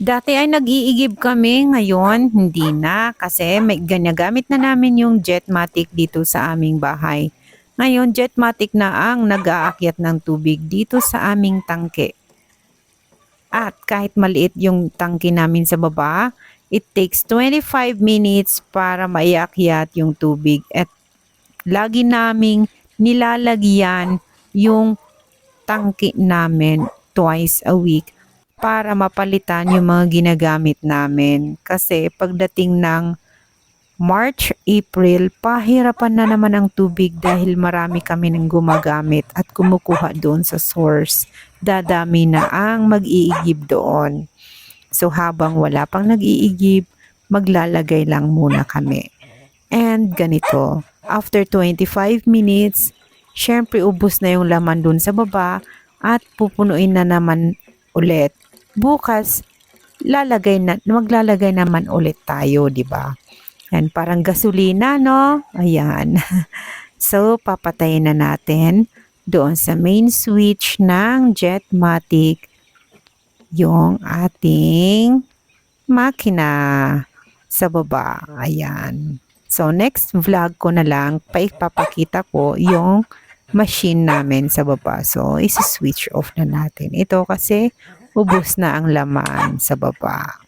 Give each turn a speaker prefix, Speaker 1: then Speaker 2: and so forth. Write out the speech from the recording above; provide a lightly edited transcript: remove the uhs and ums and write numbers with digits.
Speaker 1: Dati ay nag-iigib kami, ngayon hindi na kasi may ginagamit na namin yung Jetmatic dito sa aming bahay. Ngayon Jetmatic na ang nag-aakyat ng tubig dito sa aming tangke. At kahit maliit yung tangke namin sa baba, it takes 25 minutes para maiakyat yung tubig at lagi naming nilalagyan yung tangke namin twice a week para mapalitan yung mga ginagamit namin. Kasi pagdating ng March, April, pahirapan na naman ang tubig dahil marami kami nang gumagamit at kumukuha doon sa source. Dadami na ang mag-iigib doon. So habang wala pang nag-iigib, maglalagay lang muna kami. And ganito, after 25 minutes, syempre ubos na yung laman dun sa baba at pupunuin na naman ulit. Bukas, maglalagay naman ulit tayo, di ba? Yan, parang gasolina, no? Ayan. So, papatayin na natin doon sa main switch ng Jetmatic yung ating makina sa baba. Ayan. So, next vlog ko na lang, paipapakita ko yung machine namin sa baba. So, isi-switch off na natin. Ito kasi, ubos na ang laman sa baba.